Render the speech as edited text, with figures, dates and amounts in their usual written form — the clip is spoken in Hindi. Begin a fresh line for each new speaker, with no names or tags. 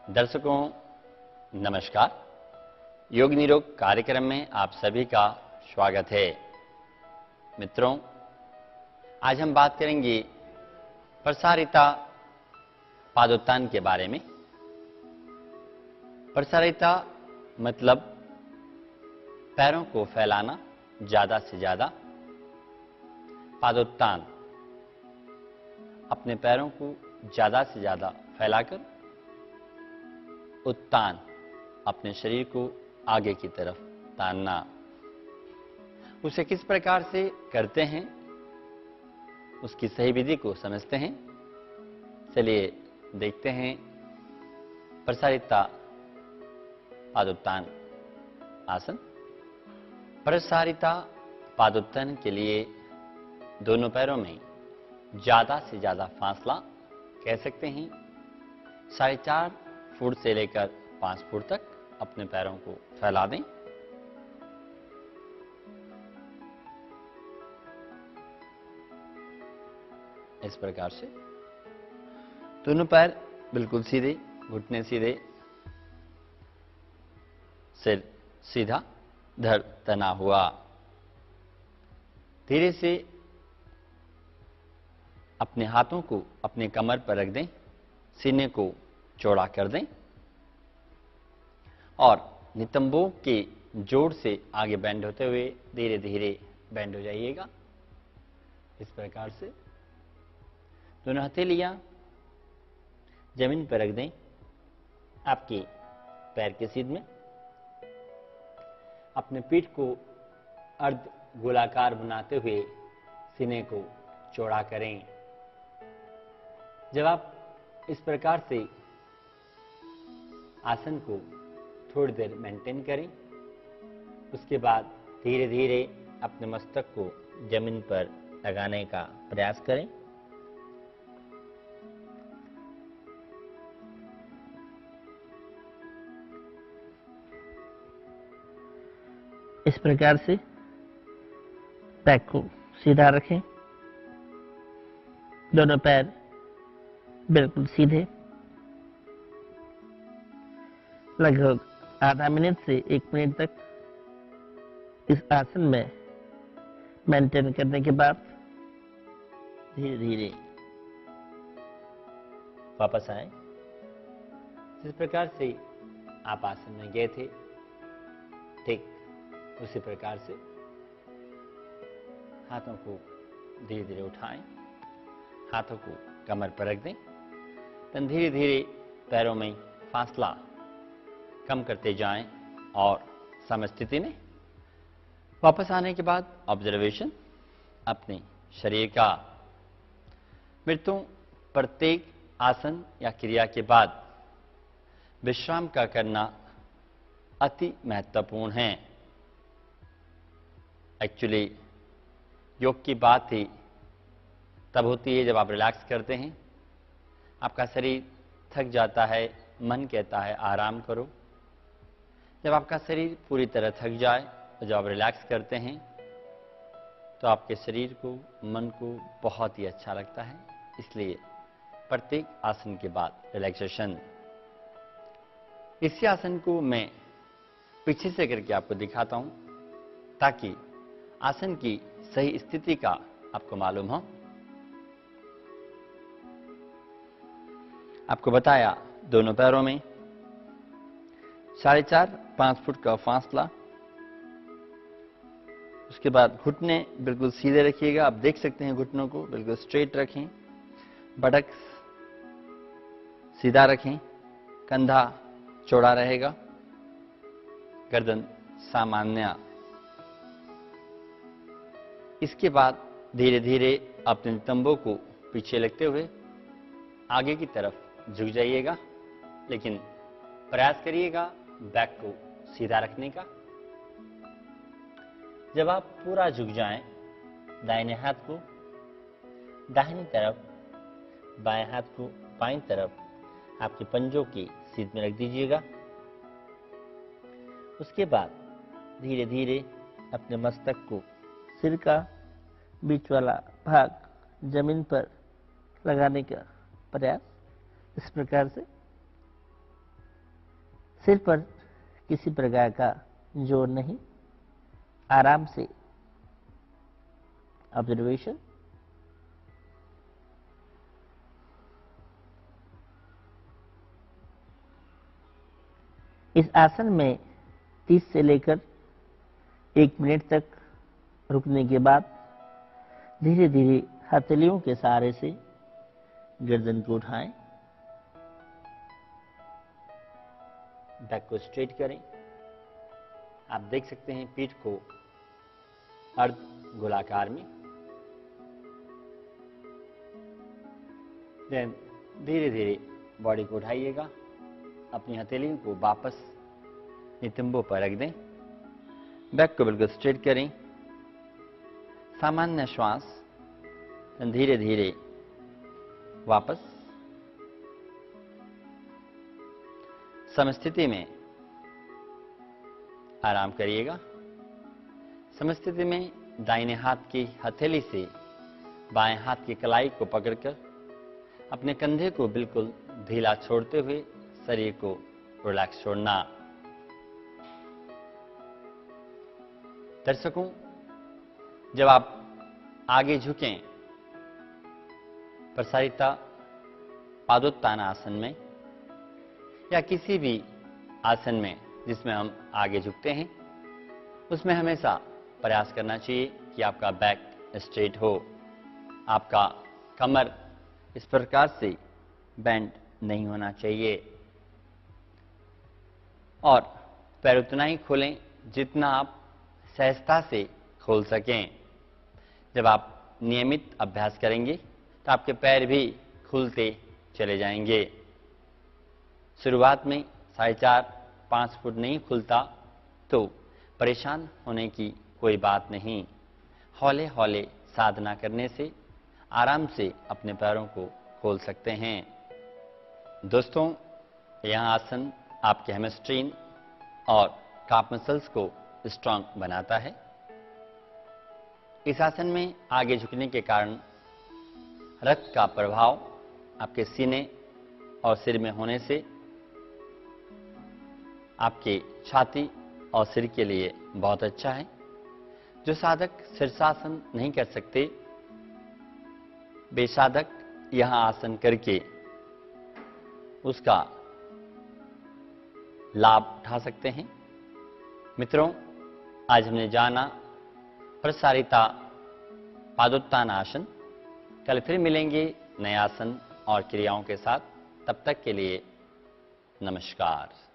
दर्शकों नमस्कार। योग निरोग कार्यक्रम में आप सभी का स्वागत है। मित्रों, आज हम बात करेंगे प्रसारिता पादोत्तान के बारे में। प्रसारिता मतलब पैरों को फैलाना ज्यादा से ज्यादा। पादोत्तान अपने पैरों को ज्यादा से ज्यादा फैलाकर उत्तान अपने शरीर को आगे की तरफ तानना। उसे किस प्रकार से करते हैं, उसकी सही विधि को समझते हैं। चलिए देखते हैं प्रसारिता पादोत्तान आसन। प्रसारिता पादोत्तान के लिए दोनों पैरों में ज्यादा से ज्यादा फासला, कह सकते हैं 4.5 फुट से लेकर 5 फुट तक अपने पैरों को फैला दें। इस प्रकार से दोनों पैर बिल्कुल सीधे, घुटने सीधे, सिर सीधा, धड़ तना हुआ। धीरे से अपने हाथों को अपने कमर पर रख दें, सीने को चौड़ा कर दें और नितंबों के जोड़ से आगे बेंड होते हुए धीरे धीरे बेंड हो जाइएगा। इस प्रकार से दोनों हथेलियां जमीन पर रख दें आपके पैर के सीध में। अपने पीठ को अर्ध गोलाकार बनाते हुए सीने को चौड़ा करें। जब आप इस प्रकार से आसन को थोड़ी देर मेंटेन करें, उसके बाद धीरे धीरे अपने मस्तक को जमीन पर लगाने का प्रयास करें। इस प्रकार से पैर को सीधा रखें, दोनों पैर बिल्कुल सीधे। लगभग आधा मिनट से 1 मिनट तक इस आसन में मेंटेन करने के बाद धीरे धीरे वापस आए। जिस प्रकार से आप आसन में गए थे, ठीक उसी प्रकार से हाथों को धीरे धीरे उठाएं, हाथों को कमर पर रख दें। तब धीरे धीरे पैरों में फासला कम करते जाएं और समस्थिति में वापस आने के बाद ऑब्जर्वेशन अपने शरीर का। मित्रों, प्रत्येक आसन या क्रिया के बाद विश्राम का करना अति महत्वपूर्ण है। एक्चुअली योग की बात ही तब होती है जब आप रिलैक्स करते हैं। आपका शरीर थक जाता है, मन कहता है आराम करो। जब आपका शरीर पूरी तरह थक जाए और जब आप रिलैक्स करते हैं तो आपके शरीर को, मन को बहुत ही अच्छा लगता है। इसलिए प्रत्येक आसन के बाद रिलैक्सेशन। इसी आसन को मैं पीछे से करके आपको दिखाता हूं ताकि आसन की सही स्थिति का आपको मालूम हो। आपको बताया दोनों पैरों में 4.5-5 फुट का फासला। उसके बाद घुटने बिल्कुल सीधे रखिएगा। आप देख सकते हैं घुटनों को बिल्कुल स्ट्रेट रखें, बटक सीधा रखें, कंधा चौड़ा रहेगा, गर्दन सामान्य। इसके बाद धीरे धीरे अपने नितंबों को पीछे लगते हुए आगे की तरफ झुक जाइएगा, लेकिन प्रयास करिएगा बैक को सीधा रखने का। जब आप पूरा झुक जाएं, दाहिने हाथ को दाहिनी तरफ, बाएं हाथ को बाईं तरफ आपके पंजों की सीध में रख दीजिएगा। उसके बाद धीरे धीरे अपने मस्तक को, सिर का बीच वाला भाग जमीन पर लगाने का प्रयास। इस प्रकार से
सिर पर किसी प्रकार का जोर नहीं, आराम से ऑब्जर्वेशन। इस आसन में 30 से लेकर 1 मिनट तक रुकने के बाद धीरे धीरे हथेलियों के सहारे से गर्दन को उठाएं,
बैक को स्ट्रेट करें। आप देख सकते हैं पीठ को अर्ध गोलाकार में। देन धीरे धीरे बॉडी को उठाइएगा, अपनी हथेलियों को वापस नितंबों पर रख दें, बैक को बिल्कुल स्ट्रेट करें, सामान्य श्वास, धीरे धीरे वापस समस्थिति में आराम करिएगा। समस्थिति में दाहिने हाथ की हथेली से बाएं हाथ की कलाई को पकड़कर अपने कंधे को बिल्कुल ढीला छोड़ते हुए शरीर को रिलैक्स छोड़ना। दर्शकों, जब आप आगे झुकें प्रसारिता पादोत्तान आसन में या किसी भी आसन में जिसमें हम आगे झुकते हैं, उसमें हमेशा प्रयास करना चाहिए कि आपका बैक स्ट्रेट हो, आपका कमर इस प्रकार से बेंड नहीं होना चाहिए और पैर उतना ही खोलें जितना आप सहजता से खोल सकें। जब आप नियमित अभ्यास करेंगे तो आपके पैर भी खुलते चले जाएंगे। शुरुआत में 4.5-5 फुट नहीं खुलता तो परेशान होने की कोई बात नहीं। हौले हौले साधना करने से आराम से अपने पैरों को खोल सकते हैं। दोस्तों, यह आसन आपके हैमस्ट्रीन और काफ मसल्स को स्ट्रांग बनाता है। इस आसन में आगे झुकने के कारण रक्त का प्रभाव आपके सीने और सिर में होने से आपके छाती और सिर के लिए बहुत अच्छा है। जो साधक शीर्षासन नहीं कर सकते, वे साधक यह आसन करके उसका लाभ उठा सकते हैं। मित्रों, आज हमने जाना प्रसारिता पादोत्तान आसन। कल फिर मिलेंगे नए आसन और क्रियाओं के साथ। तब तक के लिए नमस्कार।